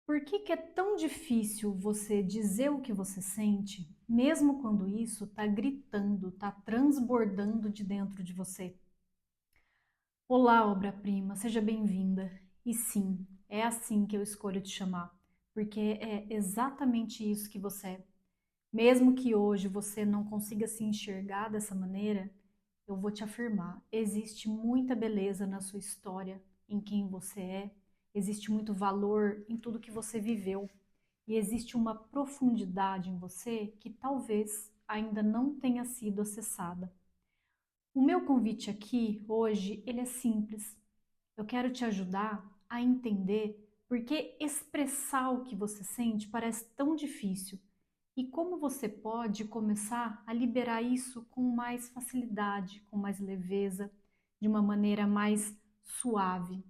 Por que que é tão difícil você dizer o que você sente, mesmo quando isso está gritando, está transbordando de dentro de você? Olá, obra-prima, seja bem-vinda. E sim, é assim que eu escolho te chamar, porque é exatamente isso que você é. Mesmo que hoje você não consiga se enxergar dessa maneira, eu vou te afirmar, existe muita beleza na sua história, em quem você é, existe muito valor em tudo que você viveu. E existe uma profundidade em você que talvez ainda não tenha sido acessada. O meu convite aqui hoje, ele é simples. Eu quero te ajudar a entender por que expressar o que você sente parece tão difícil e como você pode começar a liberar isso com mais facilidade, com mais leveza, de uma maneira mais suave.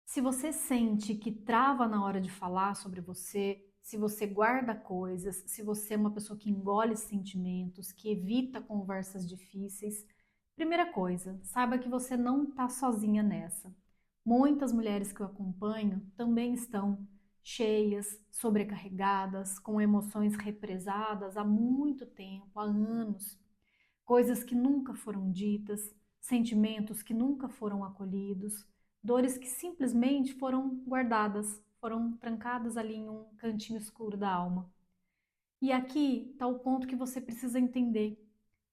Se você sente que trava na hora de falar sobre você, se você guarda coisas, se você é uma pessoa que engole sentimentos, que evita conversas difíceis, primeira coisa, saiba que você não está sozinha nessa. Muitas mulheres que eu acompanho também estão cheias, sobrecarregadas, com emoções represadas há muito tempo, há anos, coisas que nunca foram ditas, sentimentos que nunca foram acolhidos, dores que simplesmente foram guardadas, foram trancadas ali em um cantinho escuro da alma. E aqui está o ponto que você precisa entender.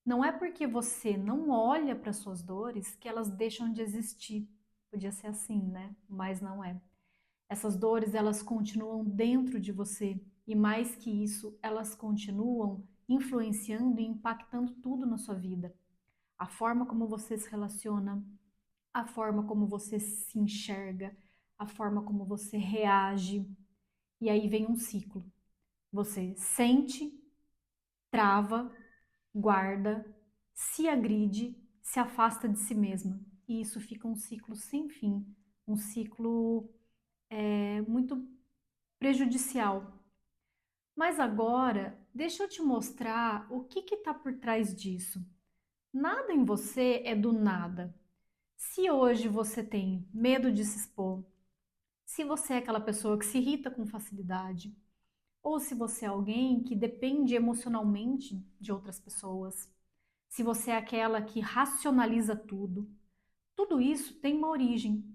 Não é porque você não olha para suas dores que elas deixam de existir. Podia ser assim, né? Mas não é. Essas dores, elas continuam dentro de você e mais que isso, elas continuam influenciando e impactando tudo na sua vida. A forma como você se relaciona, a forma como você se enxerga, a forma como você reage. E aí vem um ciclo. Você sente, trava, guarda, se agride, se afasta de si mesma. E isso fica um ciclo sem fim, um ciclo muito prejudicial. Mas agora, deixa eu te mostrar o que está por trás disso. Nada em você é do nada. Se hoje você tem medo de se expor, se você é aquela pessoa que se irrita com facilidade, ou se você é alguém que depende emocionalmente de outras pessoas, se você é aquela que racionaliza tudo, tudo isso tem uma origem.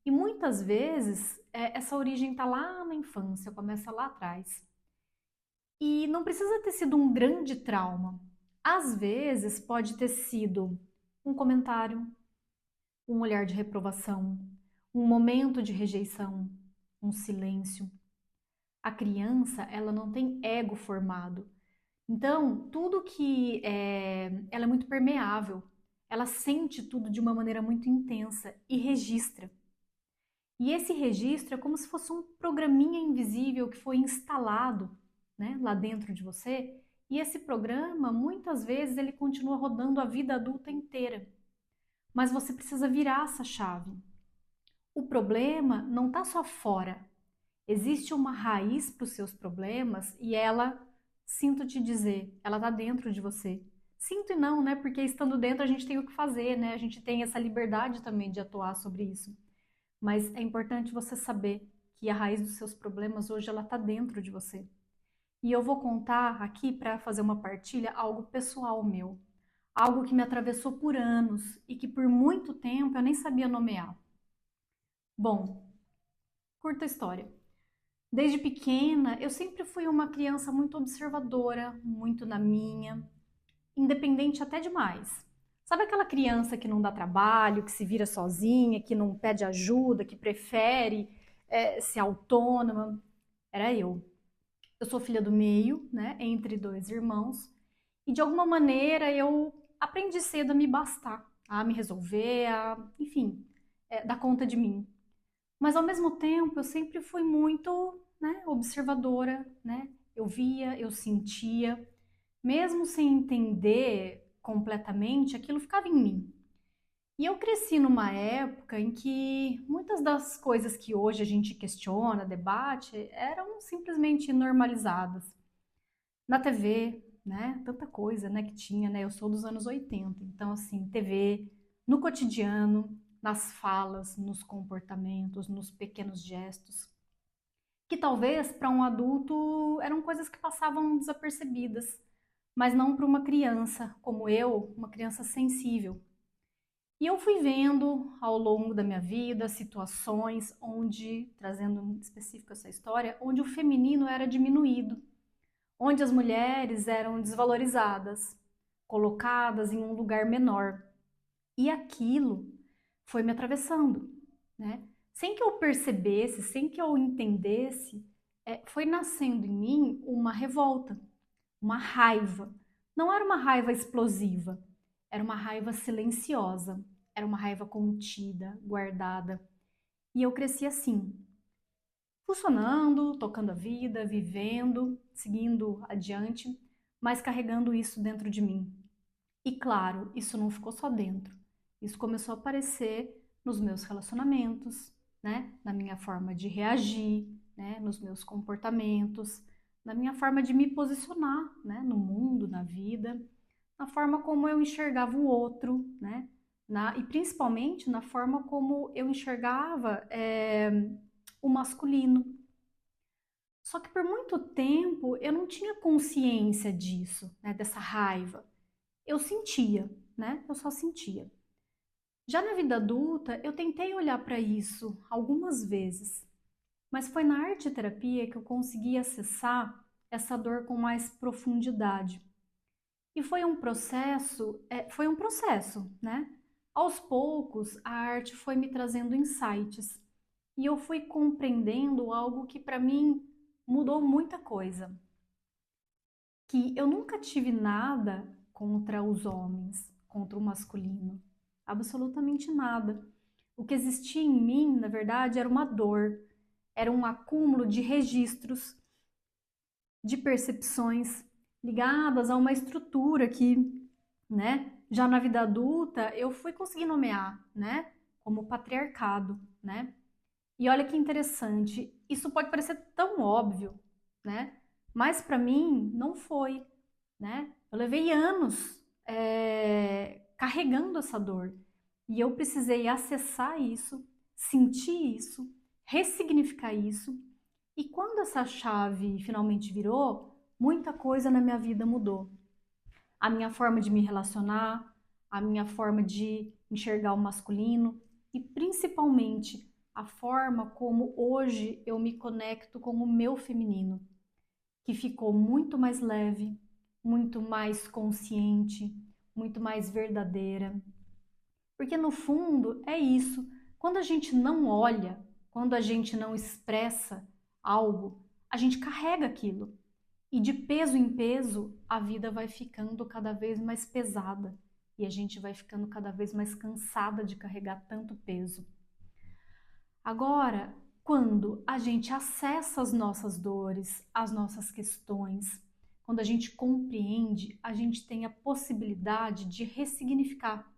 E muitas vezes essa origem está lá na infância, começa lá atrás. E não precisa ter sido um grande trauma. Às vezes pode ter sido um comentário, um olhar de reprovação, um momento de rejeição, um silêncio. A criança, ela não tem ego formado. Então, tudo ela é muito permeável. Ela sente tudo de uma maneira muito intensa e registra. E esse registro é como se fosse um programinha invisível que foi instalado, né, lá dentro de você. E esse programa, muitas vezes, ele continua rodando a vida adulta inteira. Mas você precisa virar essa chave. O problema não está só fora. Existe uma raiz para os seus problemas e ela, sinto te dizer, ela está dentro de você. Sinto e não, né? Porque estando dentro a gente tem o que fazer, né? A gente tem essa liberdade também de atuar sobre isso. Mas é importante você saber que a raiz dos seus problemas hoje ela está dentro de você. E eu vou contar aqui para fazer uma partilha algo pessoal meu, algo que me atravessou por anos e que por muito tempo eu nem sabia nomear. Bom, curta história. Desde pequena, eu sempre fui uma criança muito observadora, muito na minha, independente até demais. Sabe aquela criança que não dá trabalho, que se vira sozinha, que não pede ajuda, que prefere ser autônoma? Era eu. Eu sou filha do meio, né, entre dois irmãos, e de alguma maneira eu aprendi cedo a me bastar, a me resolver, enfim, dar conta de mim. Mas ao mesmo tempo eu sempre fui muito, né, observadora, né? Eu via, eu sentia, mesmo sem entender completamente, aquilo ficava em mim. E eu cresci numa época em que muitas das coisas que hoje a gente questiona, debate, eram simplesmente normalizadas. Na TV, né? Tanta coisa, né, que tinha, né? Eu sou dos anos 80, então assim, TV, no cotidiano, nas falas, nos comportamentos, nos pequenos gestos. que talvez para um adulto eram coisas que passavam desapercebidas, mas não para uma criança como eu, uma criança sensível. E eu fui vendo ao longo da minha vida situações onde, trazendo em específico essa história, onde o feminino era diminuído, onde as mulheres eram desvalorizadas, colocadas em um lugar menor. E aquilo foi me atravessando, né? Sem que eu percebesse, sem que eu entendesse, foi nascendo em mim uma revolta, uma raiva. Não era uma raiva explosiva, era uma raiva silenciosa, era uma raiva contida, guardada. E eu cresci assim, funcionando, tocando a vida, vivendo, seguindo adiante, mas carregando isso dentro de mim. E claro, isso não ficou só dentro. Isso começou a aparecer nos meus relacionamentos, né? Na minha forma de reagir, né? Nos meus comportamentos, na minha forma de me posicionar, né? No mundo, na vida, na forma como eu enxergava o outro, né? E principalmente na forma como eu enxergava o masculino. Só que por muito tempo eu não tinha consciência disso, né? Dessa raiva. Eu sentia, né? Eu só sentia. Já na vida adulta, eu tentei olhar para isso algumas vezes, mas foi na arte terapia que eu consegui acessar essa dor com mais profundidade. E foi um processo, né? Aos poucos, a arte foi me trazendo insights e eu fui compreendendo algo que para mim mudou muita coisa, que eu nunca tive nada contra os homens, contra o masculino, absolutamente nada. O que existia em mim, na verdade, era uma dor, era um acúmulo de registros, de percepções ligadas a uma estrutura que, né, já na vida adulta eu fui conseguir nomear, né, como patriarcado, né? E olha que interessante, isso pode parecer tão óbvio, né? Mas para mim não foi, né? Eu levei anos carregando essa dor e eu precisei acessar isso, sentir isso, ressignificar isso. E quando essa chave finalmente virou, muita coisa na minha vida mudou. A minha forma de me relacionar, a minha forma de enxergar o masculino e principalmente a forma como hoje eu me conecto com o meu feminino, que ficou muito mais leve, muito mais consciente, muito mais verdadeira. Porque no fundo é isso. Quando a gente não olha, quando a gente não expressa algo, a gente carrega aquilo. E de peso em peso, a vida vai ficando cada vez mais pesada. E a gente vai ficando cada vez mais cansada de carregar tanto peso. Agora, quando a gente acessa as nossas dores, as nossas questões, quando a gente compreende, a gente tem a possibilidade de ressignificar.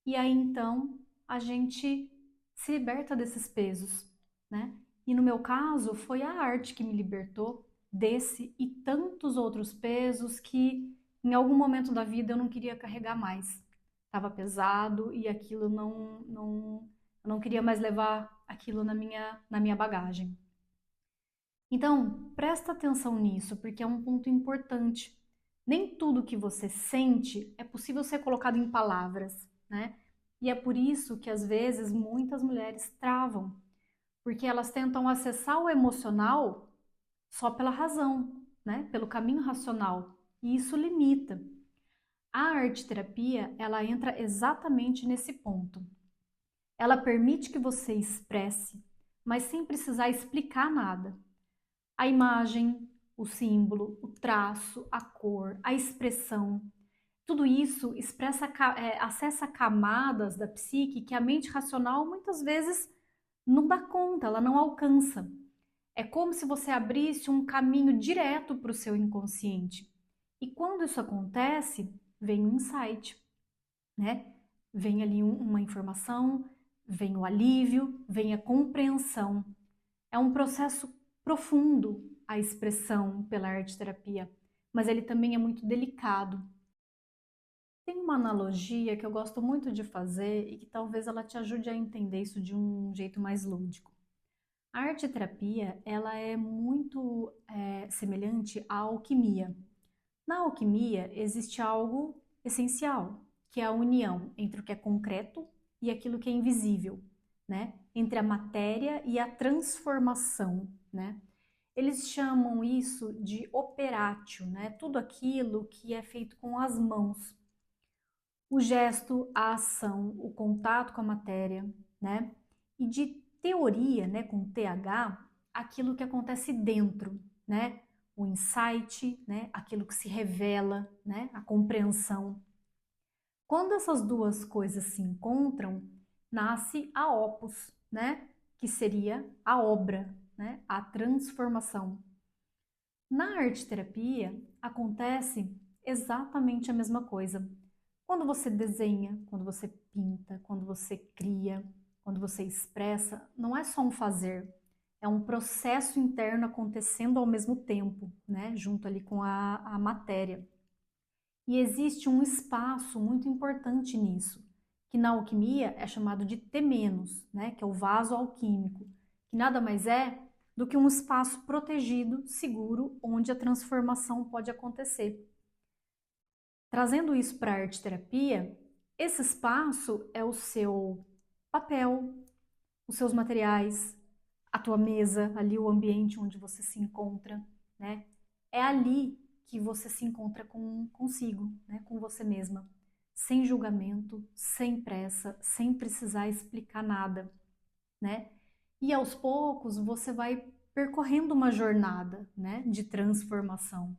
E aí então a gente se liberta desses pesos, né? E no meu caso foi a arte que me libertou desse e tantos outros pesos que em algum momento da vida eu não queria carregar mais. Estava pesado e aquilo eu não queria mais levar aquilo na minha bagagem. Então, presta atenção nisso, porque é um ponto importante. Nem tudo que você sente é possível ser colocado em palavras, né? E é por isso que às vezes muitas mulheres travam, porque elas tentam acessar o emocional só pela razão, né? Pelo caminho racional, e isso limita. A arte terapia, ela entra exatamente nesse ponto. Ela permite que você expresse, mas sem precisar explicar nada. A imagem, o símbolo, o traço, a cor, a expressão, tudo isso acessa camadas da psique que a mente racional muitas vezes não dá conta, ela não alcança. É como se você abrisse um caminho direto para o seu inconsciente. E quando isso acontece, vem um insight, né? Vem ali uma informação, vem o alívio, vem a compreensão. É um processo profundo a expressão pela arte terapia, mas ele também é muito delicado. Tem uma analogia que eu gosto muito de fazer e que talvez ela te ajude a entender isso de um jeito mais lúdico. A arte-terapia, ela é muito semelhante à alquimia. Na alquimia, existe algo essencial, que é a união entre o que é concreto e aquilo que é invisível, né? Entre a matéria e a transformação, né? Eles chamam isso de operatio, né? Tudo aquilo que é feito com as mãos. O gesto, a ação, o contato com a matéria, né? E de teoria, né, com TH, aquilo que acontece dentro, né? O insight, né? Aquilo que se revela, né? A compreensão. Quando essas duas coisas se encontram, nasce a opus, né? Que seria a obra, né? A transformação. Na arte-terapia acontece exatamente a mesma coisa. Quando você desenha, quando você pinta, quando você cria, quando você expressa, não é só um fazer, é um processo interno acontecendo ao mesmo tempo, né? Junto ali com a matéria. E existe um espaço muito importante nisso, que na alquimia é chamado de temenos, né? Que é o vaso alquímico, que nada mais é do que um espaço protegido, seguro, onde a transformação pode acontecer. Trazendo isso para a arte-terapia, esse espaço é o seu papel, os seus materiais, a tua mesa, ali o ambiente onde você se encontra, né? É ali que você se encontra consigo, né? Com você mesma, sem julgamento, sem pressa, sem precisar explicar nada, né? E aos poucos você vai percorrendo uma jornada, né? De transformação,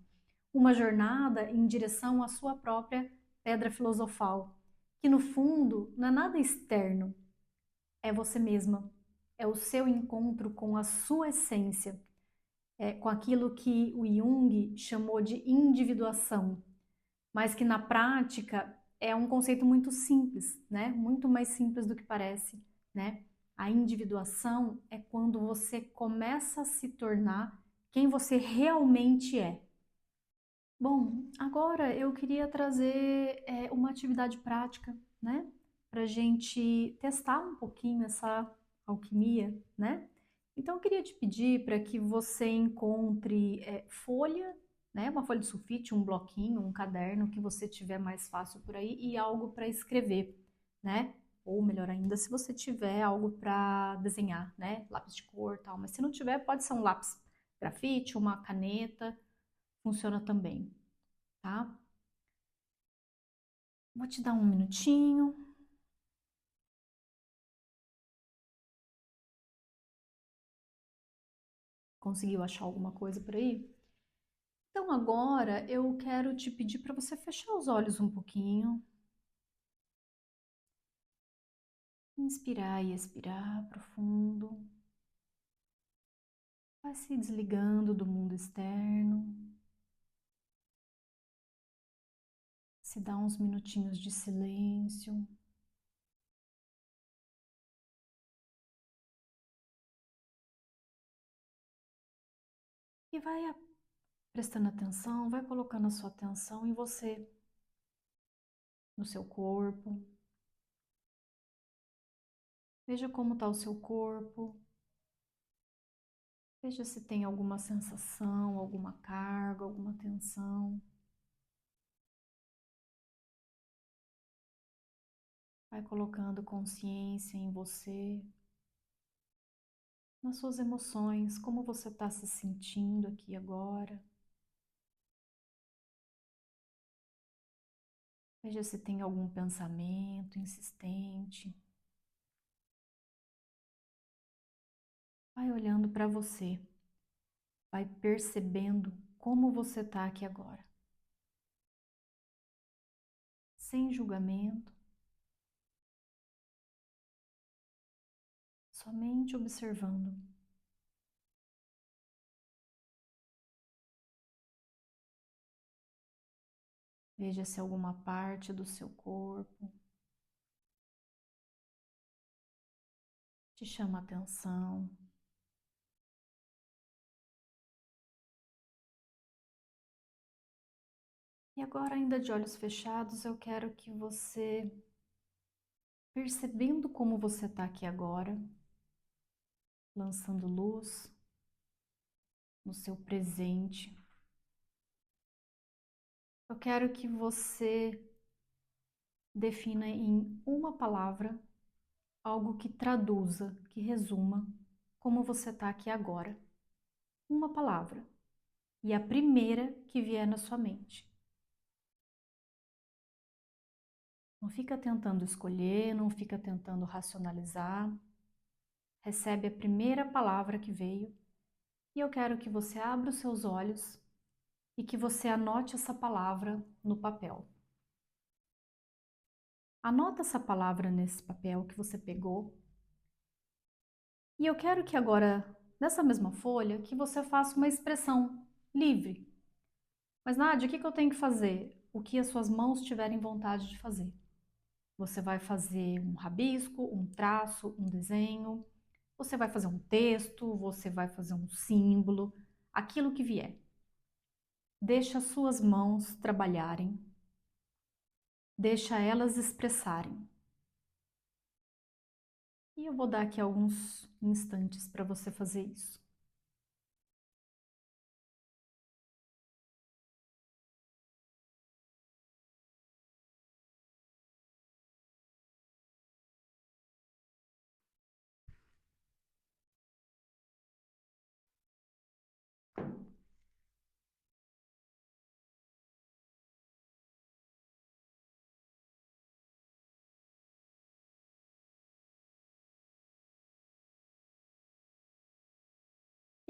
uma jornada em direção à sua própria pedra filosofal, que no fundo não é nada externo, é você mesma, é o seu encontro com a sua essência, com aquilo que o Jung chamou de individuação, mas que na prática é um conceito muito simples, né? Muito mais simples do que parece, né? A individuação é quando você começa a se tornar quem você realmente é. Bom, agora eu queria trazer uma atividade prática, né? Para a gente testar um pouquinho essa alquimia, né? Então eu queria te pedir para que você encontre folha, né? Uma folha de sulfite, um bloquinho, um caderno que você tiver mais fácil por aí e algo para escrever, né? Ou melhor ainda, se você tiver algo para desenhar, né? Lápis de cor, tal. Mas se não tiver, pode ser um lápis grafite, uma caneta, funciona também, tá? Vou te dar um minutinho. Conseguiu achar alguma coisa por aí? Então agora eu quero te pedir para você fechar os olhos um pouquinho. Inspirar e expirar profundo. Vai se desligando do mundo externo. Se dá uns minutinhos de silêncio. E vai prestando atenção, vai colocando a sua atenção em você, no seu corpo. Veja como está o seu corpo. Veja se tem alguma sensação, alguma carga, alguma tensão. Vai colocando consciência em você, nas suas emoções, como você está se sentindo aqui agora. Veja se tem algum pensamento insistente. Vai olhando para você, vai percebendo como você está aqui agora. Sem julgamento, somente observando. Veja se alguma parte do seu corpo te chama a atenção. E agora, ainda de olhos fechados, eu quero que você, percebendo como você está aqui agora, lançando luz no seu presente. Eu quero que você defina em uma palavra algo que traduza, que resuma como você está aqui agora. Uma palavra. E a primeira que vier na sua mente. Não fica tentando escolher, não fica tentando racionalizar. Recebe a primeira palavra que veio e eu quero que você abra os seus olhos e que você anote essa palavra no papel. Anota essa palavra nesse papel que você pegou. E eu quero que agora, nessa mesma folha, que você faça uma expressão livre. Mas, Nádia, o que eu tenho que fazer? O que as suas mãos tiverem vontade de fazer. Você vai fazer um rabisco, um traço, um desenho. Você vai fazer um texto, você vai fazer um símbolo, aquilo que vier. Deixa as suas mãos trabalharem. Deixa elas expressarem. E eu vou dar aqui alguns instantes para você fazer isso.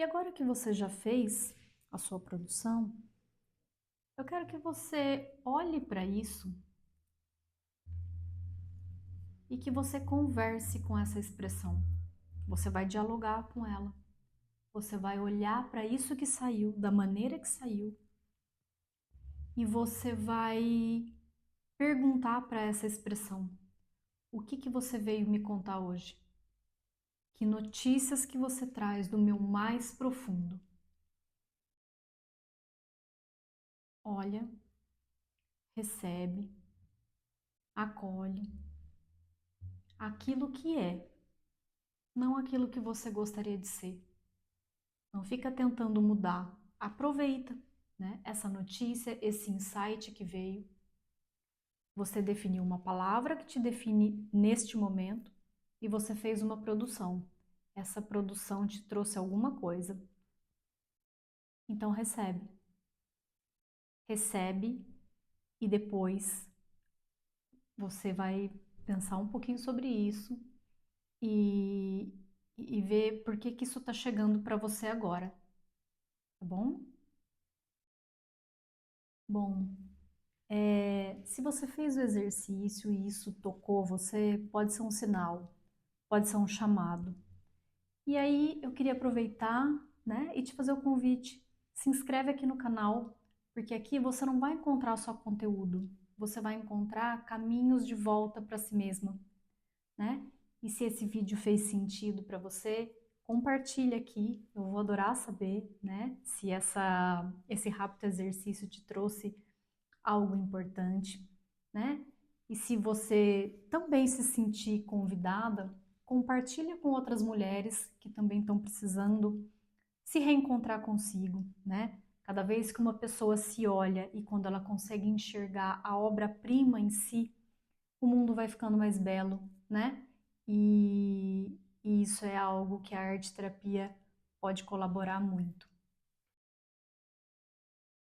E agora que você já fez a sua produção, eu quero que você olhe para isso e que você converse com essa expressão. Você vai dialogar com ela. Você vai olhar para isso que saiu, da maneira que saiu, e você vai perguntar para essa expressão: o que você veio me contar hoje? Que notícias que você traz do meu mais profundo? Olha, recebe, acolhe aquilo que é, não aquilo que você gostaria de ser. Não fica tentando mudar. Aproveita, né, essa notícia, esse insight que veio. Você definiu uma palavra que te define neste momento e você fez uma produção. Essa produção te trouxe alguma coisa. Então recebe. Recebe e depois você vai pensar um pouquinho sobre isso e, e ver por que isso está chegando para você agora, tá bom? Bom, se você fez o exercício e isso tocou você, pode ser um sinal, pode ser um chamado. E aí eu queria aproveitar, né, e te fazer o convite. Se inscreve aqui no canal, porque aqui você não vai encontrar só conteúdo, você vai encontrar caminhos de volta para si mesma, né? E se esse vídeo fez sentido para você, compartilha aqui. Eu vou adorar saber, né, se esse rápido exercício te trouxe algo importante, né? E se você também se sentir convidada, compartilha com outras mulheres que também estão precisando se reencontrar consigo, né? Cada vez que uma pessoa se olha e quando ela consegue enxergar a obra-prima em si, o mundo vai ficando mais belo, né? E isso é algo que a arte terapia pode colaborar muito.